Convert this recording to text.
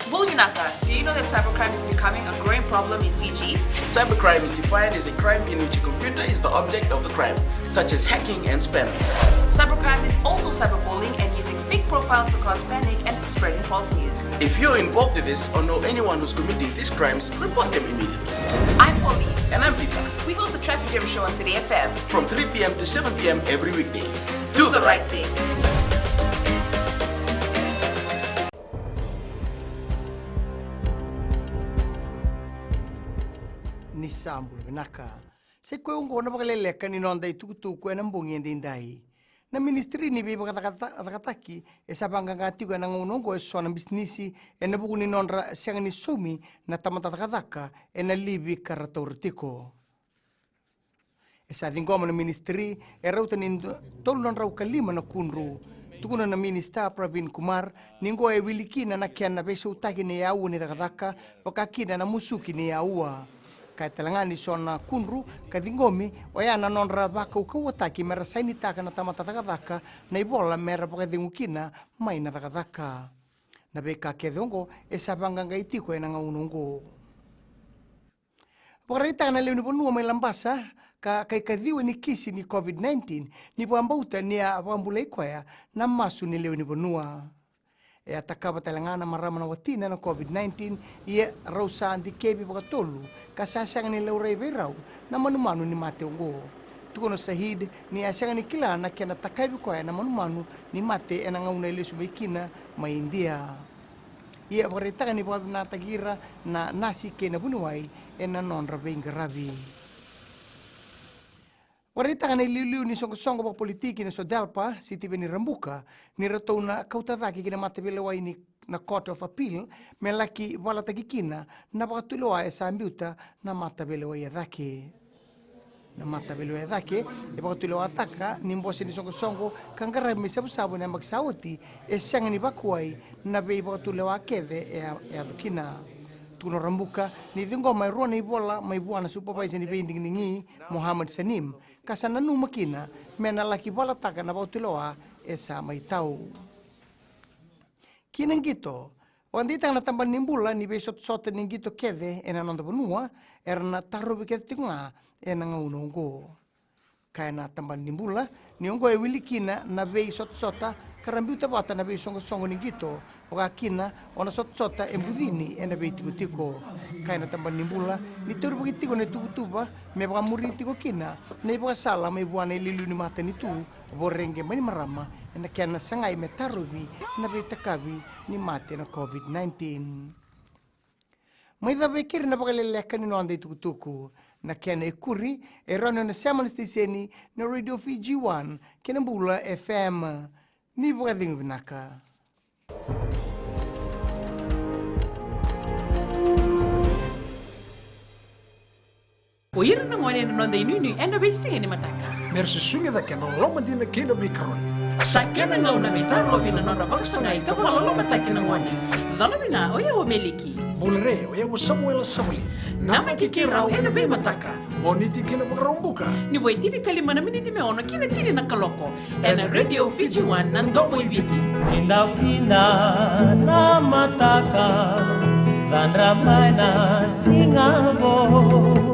Bulunaka, do you know that cybercrime is becoming a growing problem in Fiji? Cybercrime is defined as a crime in which a computer is the object of the crime, such as hacking and spamming. Cybercrime is also cyberbullying and using fake profiles to cause panic and spreading false news. If you're involved in this or know anyone who's committing these crimes, report them immediately. I'm Polly. And I'm Peter. We host the Traffic Jam Show on City FM. From 3 p.m. to 7 p.m. every weekday. Do the right thing. Nisambul binaka. Se kwe ungo na Vakaleleka ni nonda itukutuku na mbungi ndindai. Na ministri ni biba katakataki esabanga ngatigo na ngongo esona bisnisi na buku ni nondra siang ni somi na tamatatakataka na libi karatortiko. Esa dingoma na ministri rauta ni tolu nondra ukalima na kunru. Tukuna na minista Pravin Kumar ningo wilikina na kiana beso utaki ni yaua ni takataka wakakina na musuki ni yaua. Kaya talangani sona kunru kadingomi oyana nonra baka ukawataki mera saini taka na tamatatakataka na ibola mera pakadingukina mai na takataka na beka kedongo esabanga ngaitiko ena ngaunongo pakarita na leo ni ponua mai lambasa kai kadhiwe ni kisi ni COVID-19 ni pambauta ni apambula ikoya na masu ni leo ni ponua atakaba talangana marama na watina na COVID-19 ia rausa andi kebi pakatolu kasasang ni laurai berau na manumanu ni mate ungo. Tukono sahid ni asang ni kila na kena takaibi kwa na manumanu ni mate ena ngauna ile subikina ma India. Ia pakarita ni pakabinatagira na nasi kena bunuwai ena nonra bengarabi. Warita kan iliu ni songo pa politiki na sodalpa siti beni rambuka ni rato na kautadaki kina matabelewa ini na Court of Appeal melaki wala tagikina na pakatuloa esa ambiuta na matabelewa yadake. Na matabelewa yadake e pakatuloa ataka ni mbosi ni songo kangara misabu na magsawati esang ni bakuai na bei pakatuloa kede e adukina. Tuno rambuka ni dingo mai roni bola mai buana supervisor ni bending ningi Muhammad Sanim kasana nu makina mena laki bola taka na bautiloa esa mai tau kinang gito wandita na tamban nimbula ni besot sot ningito kede ena nonda bonua erna taru biket tinga ena ngaunongo kaya na tamban nimbula ni ongo e wilikina na bei sota karambiuta bata na bei songo ningito wakakina ona sota embudini ena bei tiko kaya na tamban nimbula ni turu bugitiko ne tubutuba me baka muritiko kina ne baka sala me buana lilu ni mata ni tu borenge mani marama ena kaya na sangai me tarubi na bei takabi ni mate na COVID-19 mai da bekir na Vakaleleka ni noanda tukutuku na kena ekuri erano na saman stiseni na Radio Fiji 1 kena bula FM ni vakadingu binaka. Oira na ngone na nonda inuni ena beisinga ni mataka. Mersusunga da kena loma dina kena bikaron. Sakena ngauna mitaro bina nonda baksanga ika wala loma takina ngone. Dalabina oya wa meliki. Bulre oya wa Samuel Samuli. Nama kikirau ena bei mataka. Boniti kena bakarombuka. Ni boy tini kalimana miniti meona kina tini na kaloko. Ena Radio Fiji 1 nandomo ibiti. Pindah-pindah na mataka dan ramai na singabo.